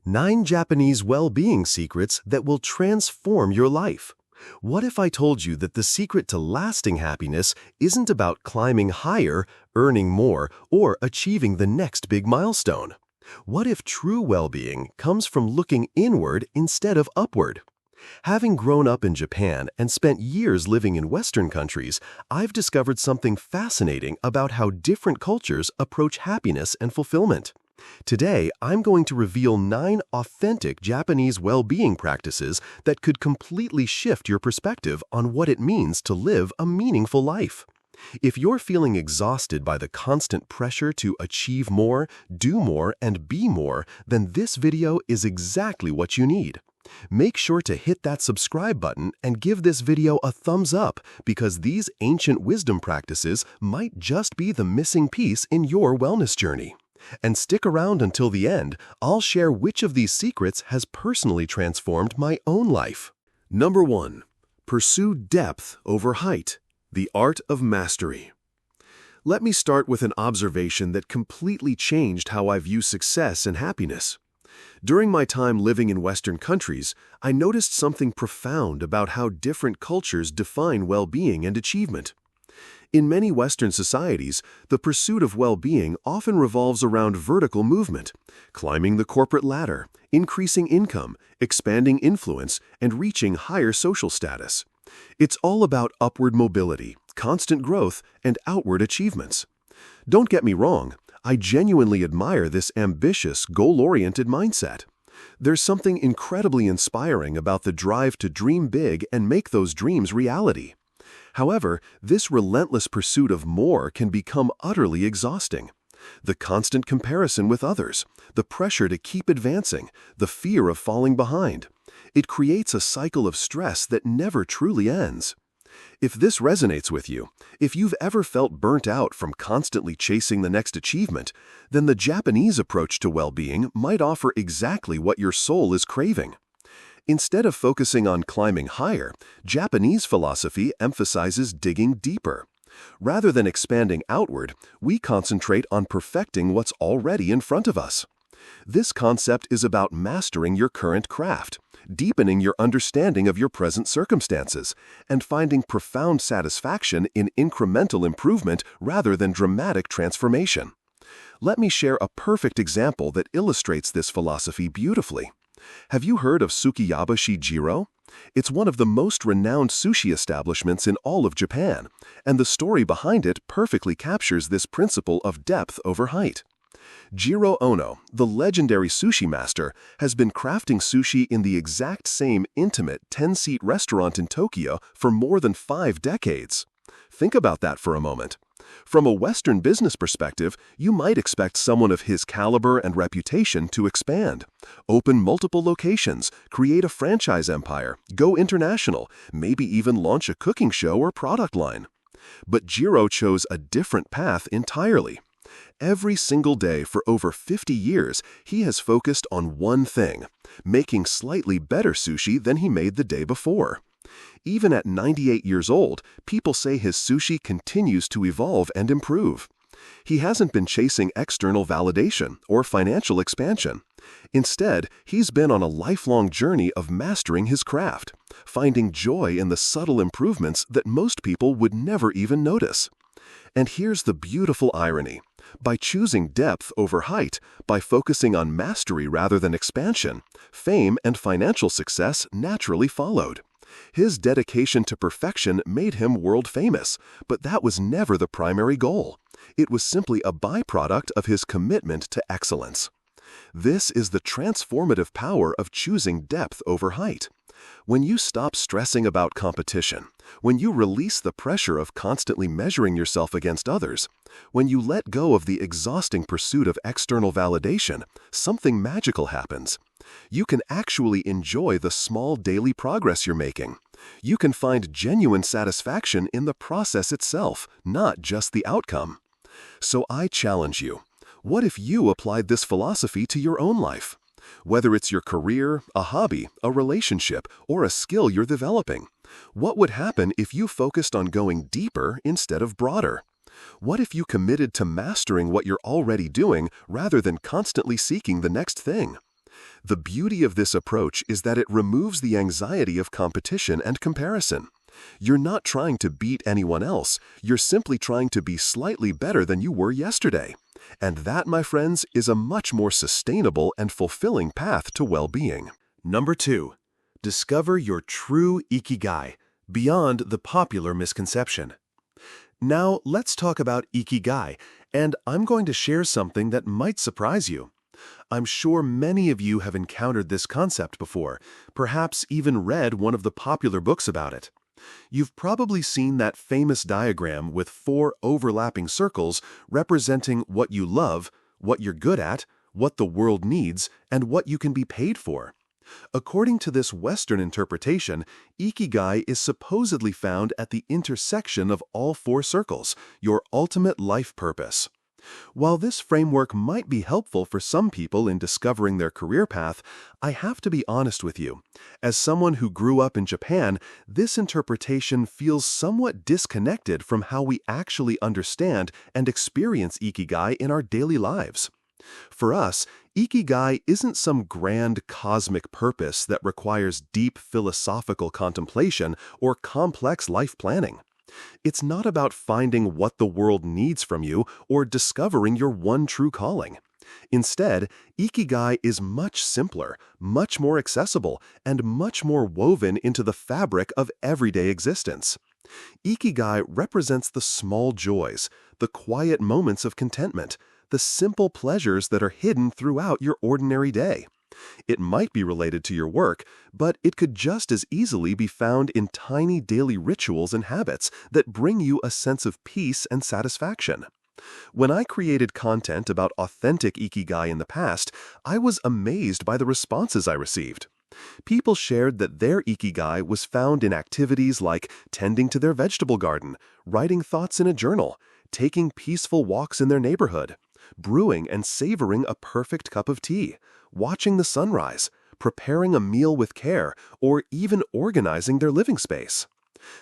9 Japanese well-being secrets that will transform your life. What if I told you that the secret to lasting happiness isn't about climbing higher, earning more, or achieving the next big milestone? What if true well-being comes from looking inward instead of upward? Having grown up in Japan and spent years living in Western countries, I've discovered something fascinating about how different cultures approach happiness and fulfillment. Today, I'm going to reveal 9 authentic Japanese well-being practices that could completely shift your perspective on what it means to live a meaningful life. If you're feeling exhausted by the constant pressure to achieve more, do more, and be more, then this video is exactly what you need. Make sure to hit that subscribe button and give this video a thumbs up because these ancient wisdom practices might just be the missing piece in your wellness journey. And stick around until the end. I'll share which of these secrets has personally transformed my own life. Number 1. Pursue depth over height. The art of mastery. Let me start with an observation that completely changed how I view success and happiness. During my time living in Western countries, I noticed something profound about how different cultures define well-being and achievement. In many Western societies, the pursuit of well-being often revolves around vertical movement, climbing the corporate ladder, increasing income, expanding influence, and reaching higher social status. It's all about upward mobility, constant growth, and outward achievements. Don't get me wrong, I genuinely admire this ambitious, goal-oriented mindset. There's something incredibly inspiring about the drive to dream big and make those dreams reality. However, this relentless pursuit of more can become utterly exhausting. The constant comparison with others, the pressure to keep advancing, the fear of falling behind. It creates a cycle of stress that never truly ends. If this resonates with you, if you've ever felt burnt out from constantly chasing the next achievement, then the Japanese approach to well-being might offer exactly what your soul is craving. Instead of focusing on climbing higher, Japanese philosophy emphasizes digging deeper. Rather than expanding outward, we concentrate on perfecting what's already in front of us. This concept is about mastering your current craft, deepening your understanding of your present circumstances, and finding profound satisfaction in incremental improvement rather than dramatic transformation. Let me share a perfect example that illustrates this philosophy beautifully. Have you heard of Sukiyabashi Jiro? It's one of the most renowned sushi establishments in all of Japan, and the story behind it perfectly captures this principle of depth over height. Jiro Ono, the legendary sushi master, has been crafting sushi in the exact same intimate 10-seat restaurant in Tokyo for more than 5 decades. Think about that for a moment. From a Western business perspective, you might expect someone of his caliber and reputation to expand, open multiple locations, create a franchise empire, go international, maybe even launch a cooking show or product line. But Jiro chose a different path entirely. Every single day for over 50 years, he has focused on one thing: making slightly better sushi than he made the day before. Even at 98 years old, people say his sushi continues to evolve and improve. He hasn't been chasing external validation or financial expansion. Instead, he's been on a lifelong journey of mastering his craft, finding joy in the subtle improvements that most people would never even notice. And here's the beautiful irony. By choosing depth over height, by focusing on mastery rather than expansion, fame and financial success naturally followed. His dedication to perfection made him world famous, but that was never the primary goal. It was simply a byproduct of his commitment to excellence. This is the transformative power of choosing depth over height. When you stop stressing about competition, when you release the pressure of constantly measuring yourself against others, when you let go of the exhausting pursuit of external validation, something magical happens. You can actually enjoy the small daily progress you're making. You can find genuine satisfaction in the process itself, not just the outcome. So I challenge you. What if you applied this philosophy to your own life? Whether it's your career, a hobby, a relationship, or a skill you're developing, what would happen if you focused on going deeper instead of broader? What if you committed to mastering what you're already doing rather than constantly seeking the next thing? The beauty of this approach is that it removes the anxiety of competition and comparison. You're not trying to beat anyone else, you're simply trying to be slightly better than you were yesterday. And that, my friends, is a much more sustainable and fulfilling path to well-being. Number 2. Discover your true Ikigai, beyond the popular misconception. Now, let's talk about Ikigai, and I'm going to share something that might surprise you. I'm sure many of you have encountered this concept before, perhaps even read one of the popular books about it. You've probably seen that famous diagram with 4 overlapping circles representing what you love, what you're good at, what the world needs, and what you can be paid for. According to this Western interpretation, Ikigai is supposedly found at the intersection of all 4 circles, your ultimate life purpose. While this framework might be helpful for some people in discovering their career path, I have to be honest with you. As someone who grew up in Japan, this interpretation feels somewhat disconnected from how we actually understand and experience Ikigai in our daily lives. For us, Ikigai isn't some grand cosmic purpose that requires deep philosophical contemplation or complex life planning. It's not about finding what the world needs from you or discovering your one true calling. Instead, Ikigai is much simpler, much more accessible, and much more woven into the fabric of everyday existence. Ikigai represents the small joys, the quiet moments of contentment, the simple pleasures that are hidden throughout your ordinary day. It might be related to your work, but it could just as easily be found in tiny daily rituals and habits that bring you a sense of peace and satisfaction. When I created content about authentic Ikigai in the past, I was amazed by the responses I received. People shared that their Ikigai was found in activities like tending to their vegetable garden, writing thoughts in a journal, taking peaceful walks in their neighborhood, brewing and savoring a perfect cup of tea, watching the sunrise, preparing a meal with care, or even organizing their living space.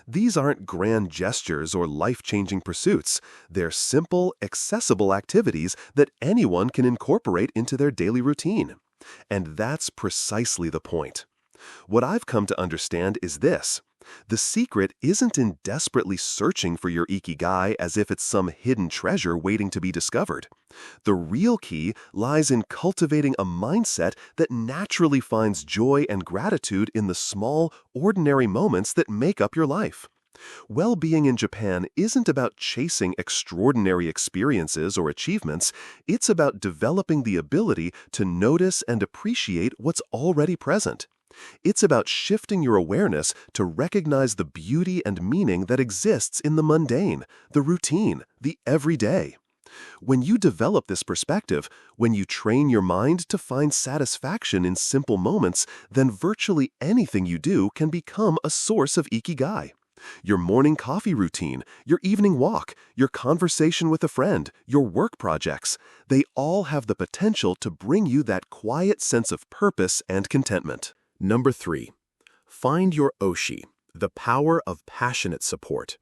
These aren't grand gestures or life-changing pursuits. They're simple, accessible activities that anyone can incorporate into their daily routine. And that's precisely the point. What I've come to understand is this. The secret isn't in desperately searching for your Ikigai as if it's some hidden treasure waiting to be discovered. The real key lies in cultivating a mindset that naturally finds joy and gratitude in the small, ordinary moments that make up your life. Well-being in Japan isn't about chasing extraordinary experiences or achievements. It's about developing the ability to notice and appreciate what's already present. It's about shifting your awareness to recognize the beauty and meaning that exists in the mundane, the routine, the everyday. When you develop this perspective, when you train your mind to find satisfaction in simple moments, then virtually anything you do can become a source of Ikigai. Your morning coffee routine, your evening walk, your conversation with a friend, your work projects, they all have the potential to bring you that quiet sense of purpose and contentment. Number 3. Find your Oshi, the power of passionate support.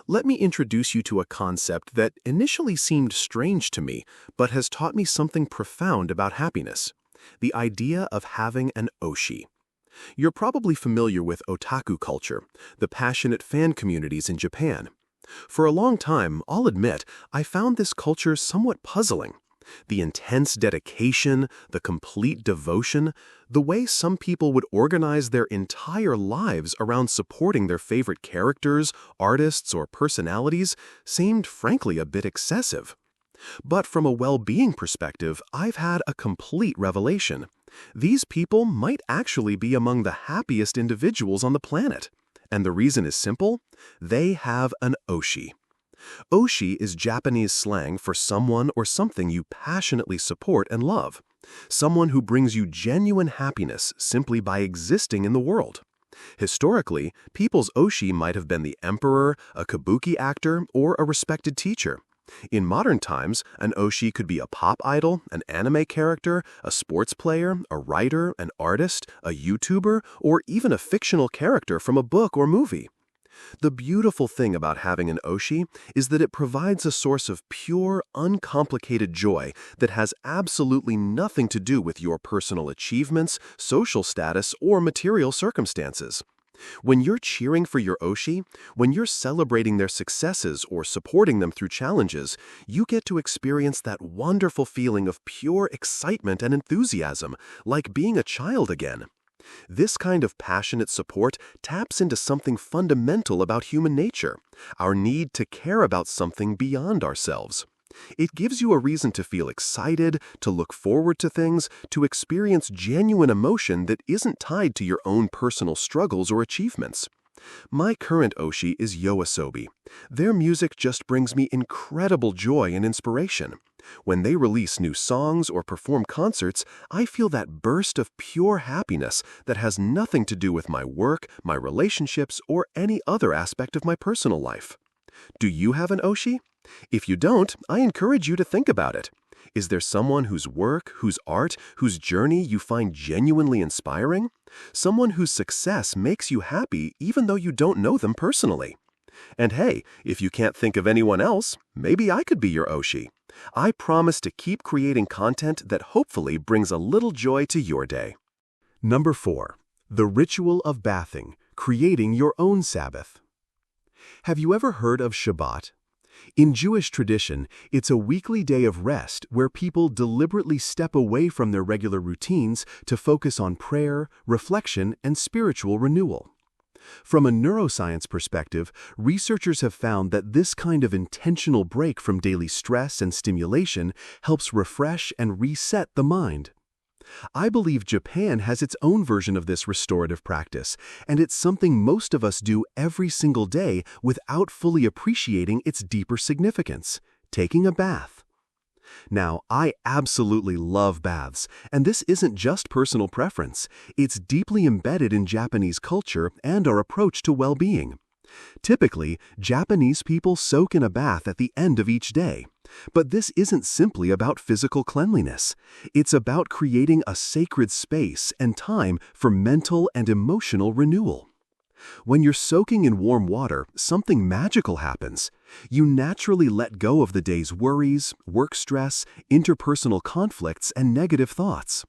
Let me introduce you to a concept that initially seemed strange to me, but has taught me something profound about happiness: the idea of having an Oshi. You're probably familiar with otaku culture, the passionate fan communities in Japan. For a long time, I'll admit, I found this culture somewhat puzzling. The intense dedication, the complete devotion, the way some people would organize their entire lives around supporting their favorite characters, artists, or personalities seemed frankly a bit excessive. But from a well-being perspective, I've had a complete revelation. These people might actually be among the happiest individuals on the planet. And the reason is simple: they have an Oshi. Oshi is Japanese slang for someone or something you passionately support and love. Someone who brings you genuine happiness simply by existing in the world. Historically, people's Oshi might have been the emperor, a kabuki actor, or a respected teacher. In modern times, an Oshi could be a pop idol, an anime character, a sports player, a writer, an artist, a YouTuber, or even a fictional character from a book or movie. The beautiful thing about having an Oshi is that it provides a source of pure, uncomplicated joy that has absolutely nothing to do with your personal achievements, social status, or material circumstances. When you're cheering for your Oshi, when you're celebrating their successes or supporting them through challenges, you get to experience that wonderful feeling of pure excitement and enthusiasm, like being a child again. This kind of passionate support taps into something fundamental about human nature, our need to care about something beyond ourselves. It gives you a reason to feel excited, to look forward to things, to experience genuine emotion that isn't tied to your own personal struggles or achievements. My current Oshi is Yoasobi. Their music just brings me incredible joy and inspiration. When they release new songs or perform concerts, I feel that burst of pure happiness that has nothing to do with my work, my relationships, or any other aspect of my personal life. Do you have an Oshi? If you don't, I encourage you to think about it. Is there someone whose work, whose art, whose journey you find genuinely inspiring? Someone whose success makes you happy even though you don't know them personally? And hey, if you can't think of anyone else, maybe I could be your Oshi. I promise to keep creating content that hopefully brings a little joy to your day. Number 4. The ritual of bathing, creating your own Sabbath. Have you ever heard of Shabbat? In Jewish tradition, it's a weekly day of rest where people deliberately step away from their regular routines to focus on prayer, reflection, and spiritual renewal. From a neuroscience perspective, researchers have found that this kind of intentional break from daily stress and stimulation helps refresh and reset the mind. I believe Japan has its own version of this restorative practice, and it's something most of us do every single day without fully appreciating its deeper significance: taking a bath. Now, I absolutely love baths, and this isn't just personal preference. It's deeply embedded in Japanese culture and our approach to well-being. Typically, Japanese people soak in a bath at the end of each day. But this isn't simply about physical cleanliness. It's about creating a sacred space and time for mental and emotional renewal. When you're soaking in warm water, something magical happens. You naturally let go of the day's worries, work stress, interpersonal conflicts, and negative thoughts.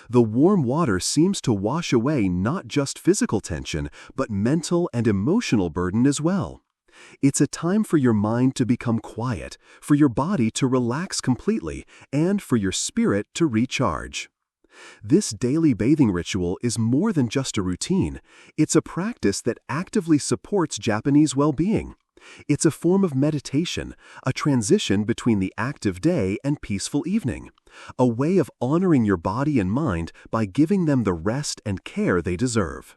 The warm water seems to wash away not just physical tension, but mental and emotional burden as well. It's a time for your mind to become quiet, for your body to relax completely, and for your spirit to recharge. This daily bathing ritual is more than just a routine. It's a practice that actively supports Japanese well-being. It's a form of meditation, a transition between the active day and peaceful evening, a way of honoring your body and mind by giving them the rest and care they deserve.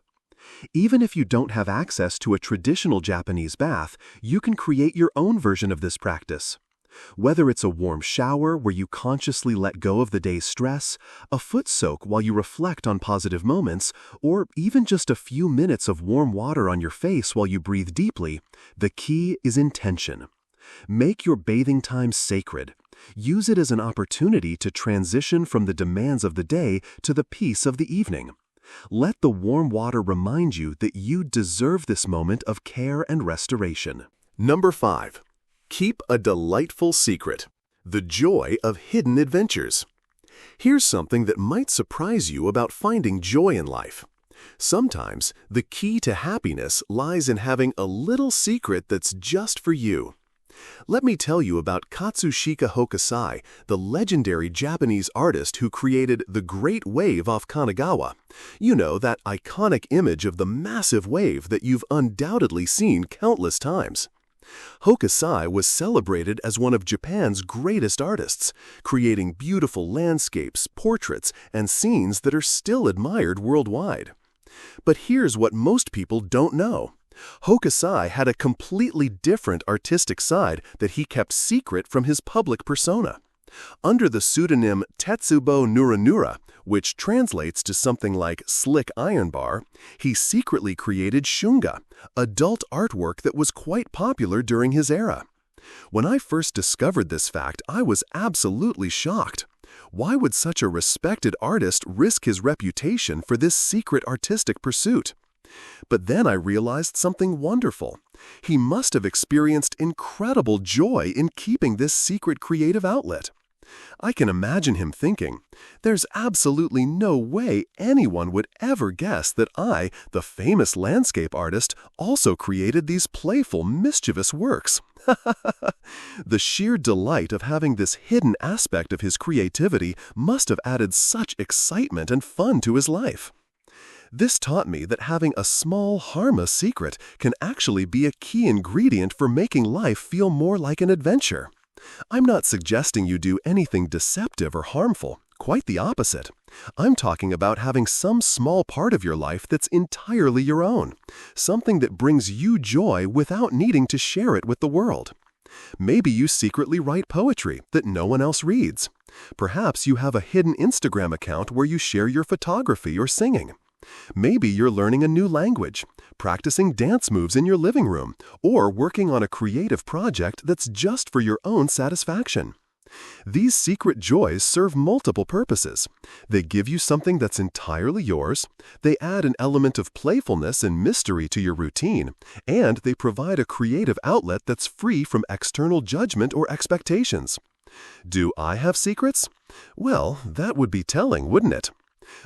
Even if you don't have access to a traditional Japanese bath, you can create your own version of this practice. Whether it's a warm shower where you consciously let go of the day's stress, a foot soak while you reflect on positive moments, or even just a few minutes of warm water on your face while you breathe deeply, the key is intention. Make your bathing time sacred. Use it as an opportunity to transition from the demands of the day to the peace of the evening. Let the warm water remind you that you deserve this moment of care and restoration. Number 5. Keep a delightful secret. The joy of hidden adventures. Here's something that might surprise you about finding joy in life. Sometimes, the key to happiness lies in having a little secret that's just for you. Let me tell you about Katsushika Hokusai, the legendary Japanese artist who created the Great Wave off Kanagawa. You know, that iconic image of the massive wave that you've undoubtedly seen countless times. Hokusai was celebrated as one of Japan's greatest artists, creating beautiful landscapes, portraits, and scenes that are still admired worldwide. But here's what most people don't know. Hokusai had a completely different artistic side that he kept secret from his public persona. Under the pseudonym Tetsubo Nuranura, which translates to something like slick iron bar, he secretly created shunga, adult artwork that was quite popular during his era. When I first discovered this fact, I was absolutely shocked. Why would such a respected artist risk his reputation for this secret artistic pursuit? But then I realized something wonderful. He must have experienced incredible joy in keeping this secret creative outlet. I can imagine him thinking, there's absolutely no way anyone would ever guess that I, the famous landscape artist, also created these playful, mischievous works. The sheer delight of having this hidden aspect of his creativity must have added such excitement and fun to his life. This taught me that having a small, harmless secret can actually be a key ingredient for making life feel more like an adventure. I'm not suggesting you do anything deceptive or harmful, quite the opposite. I'm talking about having some small part of your life that's entirely your own, something that brings you joy without needing to share it with the world. Maybe you secretly write poetry that no one else reads. Perhaps you have a hidden Instagram account where you share your photography or singing. Maybe you're learning a new language, practicing dance moves in your living room, or working on a creative project that's just for your own satisfaction. These secret joys serve multiple purposes. They give you something that's entirely yours, they add an element of playfulness and mystery to your routine, and they provide a creative outlet that's free from external judgment or expectations. Do I have secrets? Well, that would be telling, wouldn't it?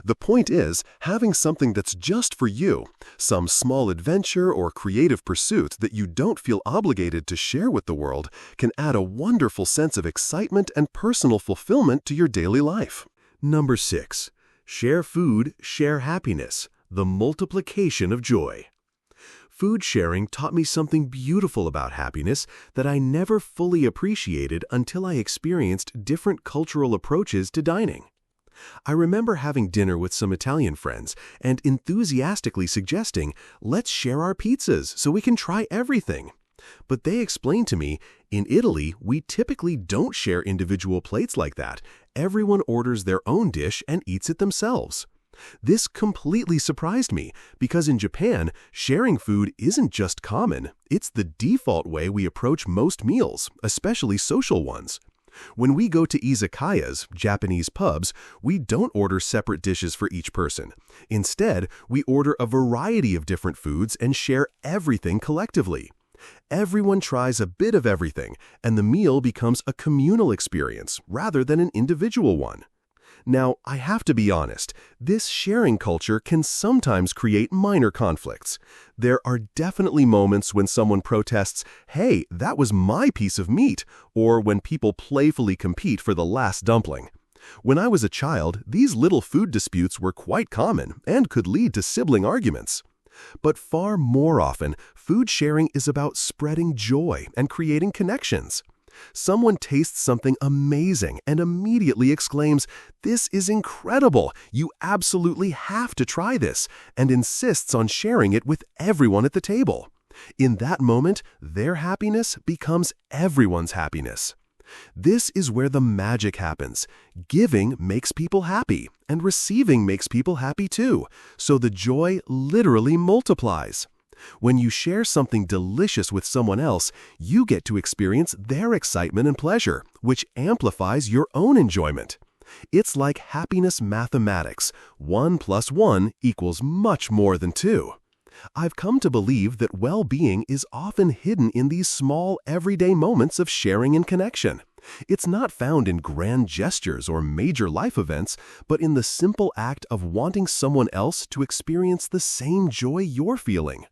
The point is, having something that's just for you, some small adventure or creative pursuit that you don't feel obligated to share with the world, can add a wonderful sense of excitement and personal fulfillment to your daily life. Number 6. Share food, share happiness, the multiplication of joy. Food sharing taught me something beautiful about happiness that I never fully appreciated until I experienced different cultural approaches to dining. I remember having dinner with some Italian friends and enthusiastically suggesting, let's share our pizzas so we can try everything. But they explained to me, in Italy, we typically don't share individual plates like that. Everyone orders their own dish and eats it themselves. This completely surprised me because in Japan, sharing food isn't just common, it's the default way we approach most meals, especially social ones. When we go to izakayas, Japanese pubs, we don't order separate dishes for each person. Instead, we order a variety of different foods and share everything collectively. Everyone tries a bit of everything, and the meal becomes a communal experience rather than an individual one. Now, I have to be honest, this sharing culture can sometimes create minor conflicts. There are definitely moments when someone protests, "Hey, that was my piece of meat," or when people playfully compete for the last dumpling. When I was a child, these little food disputes were quite common and could lead to sibling arguments. But far more often, food sharing is about spreading joy and creating connections. Someone tastes something amazing and immediately exclaims, "This is incredible! You absolutely have to try this," and insists on sharing it with everyone at the table. In that moment, their happiness becomes everyone's happiness. This is where the magic happens. Giving makes people happy, and receiving makes people happy too, so the joy literally multiplies. When you share something delicious with someone else, you get to experience their excitement and pleasure, which amplifies your own enjoyment. It's like happiness mathematics. 1 + 1 equals much more than 2. I've come to believe that well-being is often hidden in these small, everyday moments of sharing and connection. It's not found in grand gestures or major life events, but in the simple act of wanting someone else to experience the same joy you're feeling.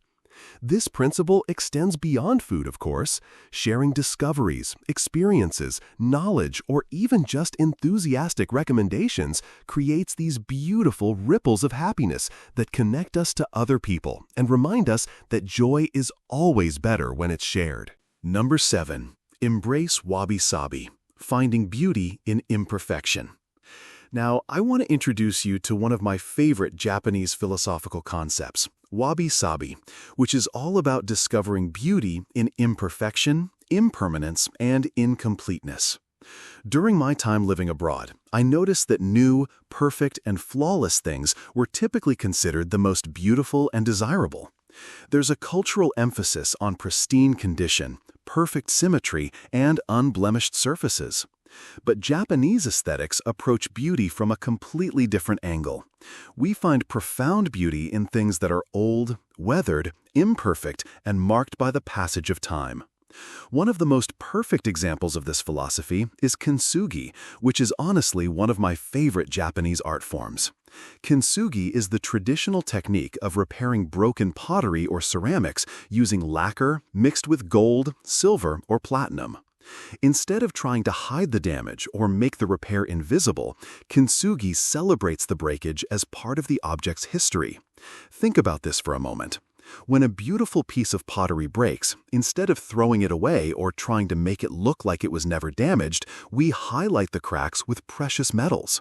This principle extends beyond food, of course. Sharing discoveries, experiences, knowledge, or even just enthusiastic recommendations creates these beautiful ripples of happiness that connect us to other people and remind us that joy is always better when it's shared. Number 7. Embrace Wabi Sabi, finding beauty in imperfection. Now, I want to introduce you to one of my favorite Japanese philosophical concepts, Wabi Sabi, which is all about discovering beauty in imperfection, impermanence, and incompleteness. During my time living abroad, I noticed that new, perfect, and flawless things were typically considered the most beautiful and desirable. There's a cultural emphasis on pristine condition, perfect symmetry, and unblemished surfaces. But Japanese aesthetics approach beauty from a completely different angle. We find profound beauty in things that are old, weathered, imperfect, and marked by the passage of time. One of the most perfect examples of this philosophy is kintsugi, which is honestly one of my favorite Japanese art forms. Kintsugi is the traditional technique of repairing broken pottery or ceramics using lacquer mixed with gold, silver, or platinum. Instead of trying to hide the damage or make the repair invisible, kintsugi celebrates the breakage as part of the object's history. Think about this for a moment. When a beautiful piece of pottery breaks, instead of throwing it away or trying to make it look like it was never damaged, we highlight the cracks with precious metals.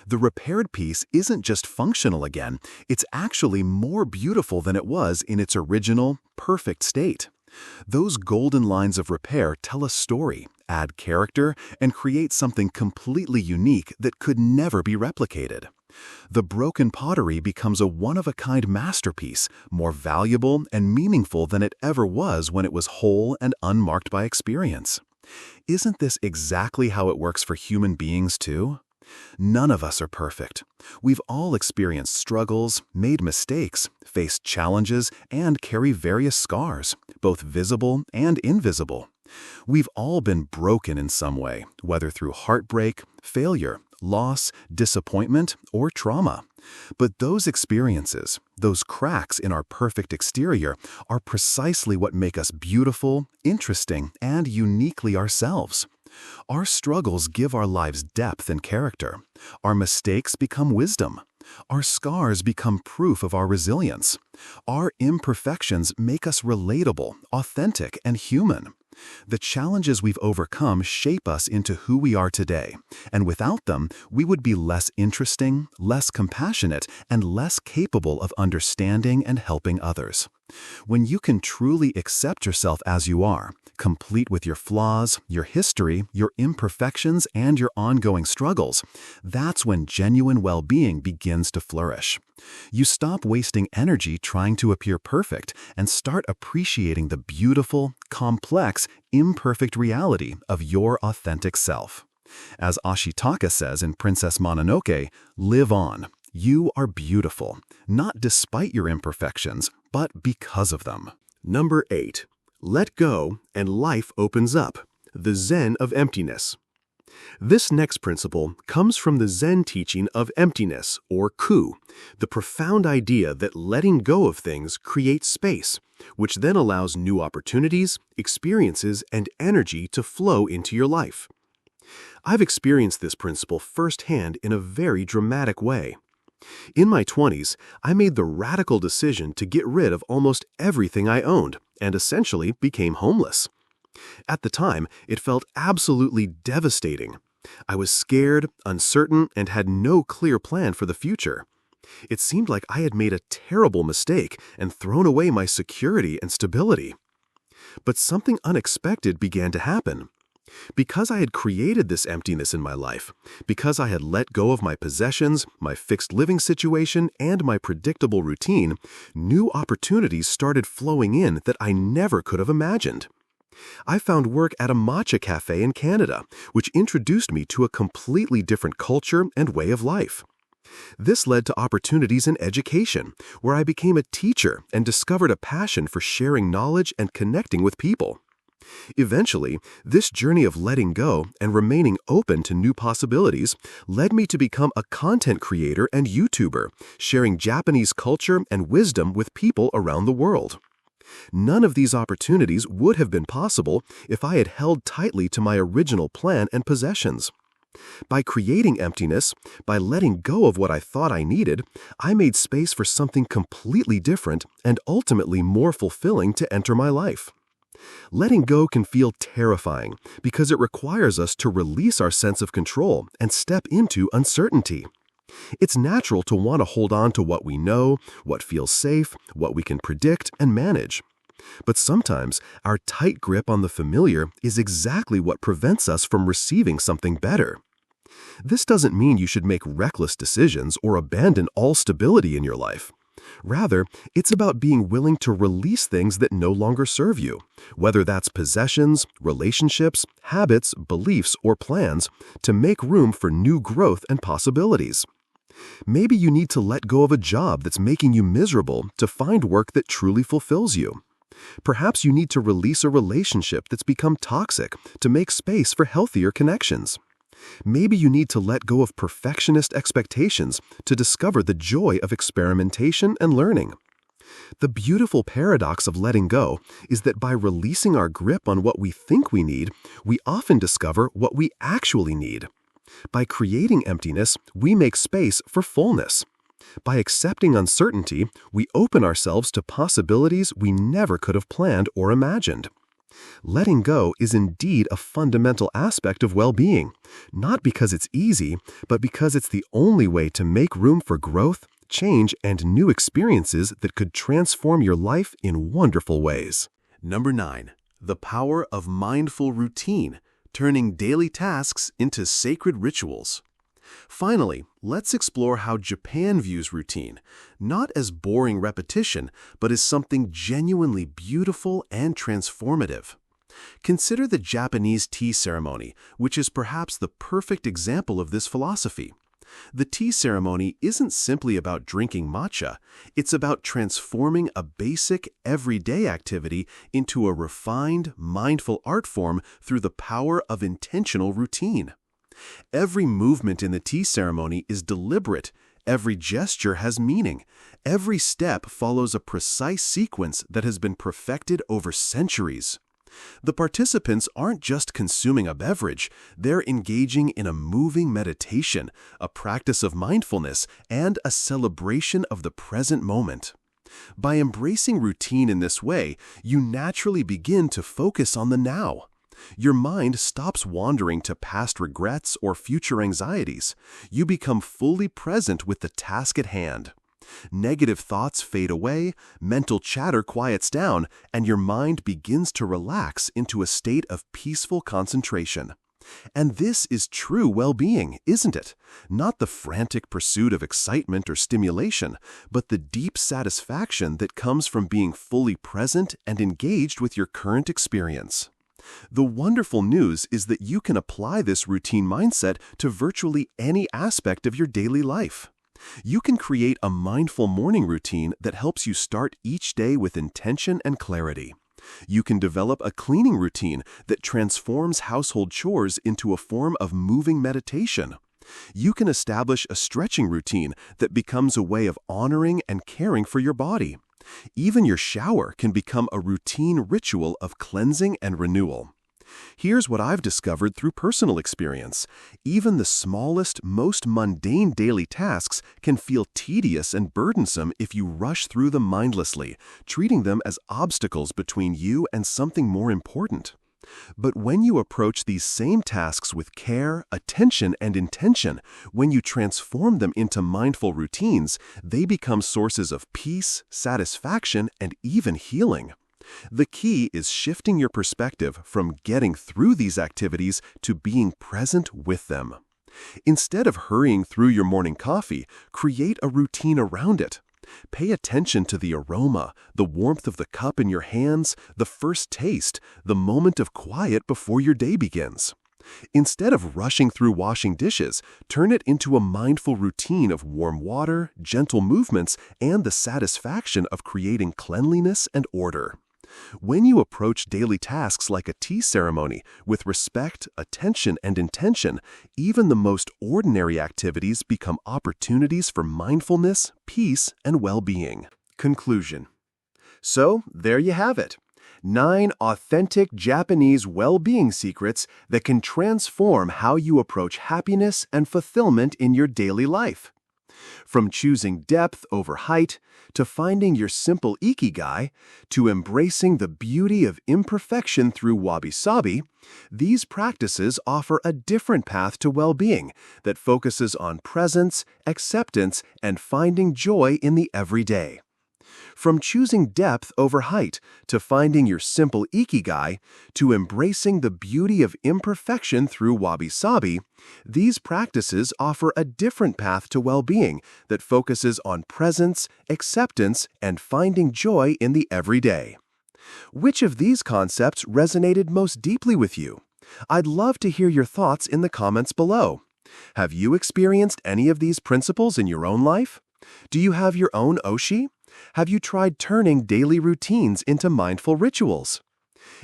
The repaired piece isn't just functional again, it's actually more beautiful than it was in its original, perfect state. Those golden lines of repair tell a story, add character, and create something completely unique that could never be replicated. The broken pottery becomes a one-of-a-kind masterpiece, more valuable and meaningful than it ever was when it was whole and unmarked by experience. Isn't this exactly how it works for human beings too? None of us are perfect. We've all experienced struggles, made mistakes, faced challenges, and carry various scars, both visible and invisible. We've all been broken in some way, whether through heartbreak, failure, loss, disappointment, or trauma. But those experiences, those cracks in our perfect exterior, are precisely what make us beautiful, interesting, and uniquely ourselves. Our struggles give our lives depth and character. Our mistakes become wisdom. Our scars become proof of our resilience. Our imperfections make us relatable, authentic, and human. The challenges we've overcome shape us into who we are today, and without them, we would be less interesting, less compassionate, and less capable of understanding and helping others. When you can truly accept yourself as you are, complete with your flaws, your history, your imperfections, and your ongoing struggles, that's when genuine well-being begins to flourish. You stop wasting energy trying to appear perfect and start appreciating the beautiful, complex, imperfect reality of your authentic self. As Oshi says in Princess Mononoke, live on. You are beautiful, not despite your imperfections, but because of them. Number 8. Let go and life opens up. The Zen of emptiness. This next principle comes from the Zen teaching of emptiness, or ku, the profound idea that letting go of things creates space, which then allows new opportunities, experiences, and energy to flow into your life. I've experienced this principle firsthand in a very dramatic way. In my 20s, I made the radical decision to get rid of almost everything I owned and essentially became homeless. At the time, it felt absolutely devastating. I was scared, uncertain, and had no clear plan for the future. It seemed like I had made a terrible mistake and thrown away my security and stability. But something unexpected began to happen. Because I had created this emptiness in my life, because I had let go of my possessions, my fixed living situation, and my predictable routine, new opportunities started flowing in that I never could have imagined. I found work at a matcha cafe in Canada, which introduced me to a completely different culture and way of life. This led to opportunities in education, where I became a teacher and discovered a passion for sharing knowledge and connecting with people. Eventually, this journey of letting go and remaining open to new possibilities led me to become a content creator and YouTuber, sharing Japanese culture and wisdom with people around the world. None of these opportunities would have been possible if I had held tightly to my original plan and possessions. By creating emptiness, by letting go of what I thought I needed, I made space for something completely different and ultimately more fulfilling to enter my life. Letting go can feel terrifying because it requires us to release our sense of control and step into uncertainty. It's natural to want to hold on to what we know, what feels safe, what we can predict and manage. But sometimes our tight grip on the familiar is exactly what prevents us from receiving something better. This doesn't mean you should make reckless decisions or abandon all stability in your life. Rather, it's about being willing to release things that no longer serve you, whether that's possessions, relationships, habits, beliefs, or plans, to make room for new growth and possibilities. Maybe you need to let go of a job that's making you miserable to find work that truly fulfills you. Perhaps you need to release a relationship that's become toxic to make space for healthier connections. Maybe you need to let go of perfectionist expectations to discover the joy of experimentation and learning. The beautiful paradox of letting go is that by releasing our grip on what we think we need, we often discover what we actually need. By creating emptiness, we make space for fullness. By accepting uncertainty, we open ourselves to possibilities we never could have planned or imagined. Letting go is indeed a fundamental aspect of well-being, not because it's easy, but because it's the only way to make room for growth, change, and new experiences that could transform your life in wonderful ways. Number 9. The power of mindful routine, turning daily tasks into sacred rituals. Finally, let's explore how Japan views routine, not as boring repetition, but as something genuinely beautiful and transformative. Consider the Japanese tea ceremony, which is perhaps the perfect example of this philosophy. The tea ceremony isn't simply about drinking matcha, it's about transforming a basic, everyday activity into a refined, mindful art form through the power of intentional routine. Every movement in the tea ceremony is deliberate, every gesture has meaning, every step follows a precise sequence that has been perfected over centuries. The participants aren't just consuming a beverage, they're engaging in a moving meditation, a practice of mindfulness, and a celebration of the present moment. By embracing routine in this way, you naturally begin to focus on the now. Your mind stops wandering to past regrets or future anxieties. You become fully present with the task at hand. Negative thoughts fade away, mental chatter quiets down, and your mind begins to relax into a state of peaceful concentration. And this is true well-being, isn't it? Not the frantic pursuit of excitement or stimulation, but the deep satisfaction that comes from being fully present and engaged with your current experience. The wonderful news is that you can apply this routine mindset to virtually any aspect of your daily life. You can create a mindful morning routine that helps you start each day with intention and clarity. You can develop a cleaning routine that transforms household chores into a form of moving meditation. You can establish a stretching routine that becomes a way of honoring and caring for your body. Even your shower can become a routine ritual of cleansing and renewal. Here's what I've discovered through personal experience. Even the smallest, most mundane daily tasks can feel tedious and burdensome if you rush through them mindlessly, treating them as obstacles between you and something more important. But when you approach these same tasks with care, attention, and intention, when you transform them into mindful routines, they become sources of peace, satisfaction, and even healing. The key is shifting your perspective from getting through these activities to being present with them. Instead of hurrying through your morning coffee, create a routine around it. Pay attention to the aroma, the warmth of the cup in your hands, the first taste, the moment of quiet before your day begins. Instead of rushing through washing dishes, turn it into a mindful routine of warm water, gentle movements, and the satisfaction of creating cleanliness and order. When you approach daily tasks like a tea ceremony with respect, attention, and intention, even the most ordinary activities become opportunities for mindfulness, peace, and well-being. Conclusion. So, there you have it. 9 authentic Japanese well-being secrets that can transform how you approach happiness and fulfillment in your daily life. From choosing depth over height, to finding your simple Ikigai, to embracing the beauty of imperfection through Wabi Sabi, these practices offer a different path to well-being that focuses on presence, acceptance, and finding joy in the everyday. From choosing depth over height, to finding your simple Ikigai, to embracing the beauty of imperfection through Wabi Sabi, these practices offer a different path to well-being that focuses on presence, acceptance, and finding joy in the everyday. Which of these concepts resonated most deeply with you? I'd love to hear your thoughts in the comments below. Have you experienced any of these principles in your own life? Do you have your own Oshi? Have you tried turning daily routines into mindful rituals?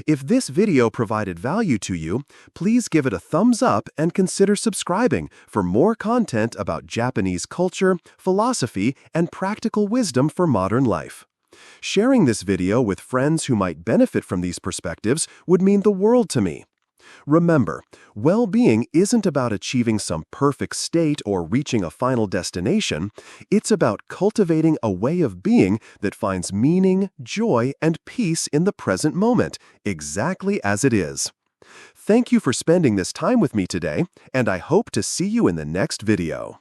If this video provided value to you, please give it a thumbs up and consider subscribing for more content about Japanese culture, philosophy, and practical wisdom for modern life. Sharing this video with friends who might benefit from these perspectives would mean the world to me. Remember, well-being isn't about achieving some perfect state or reaching a final destination. It's about cultivating a way of being that finds meaning, joy, and peace in the present moment, exactly as it is. Thank you for spending this time with me today, and I hope to see you in the next video.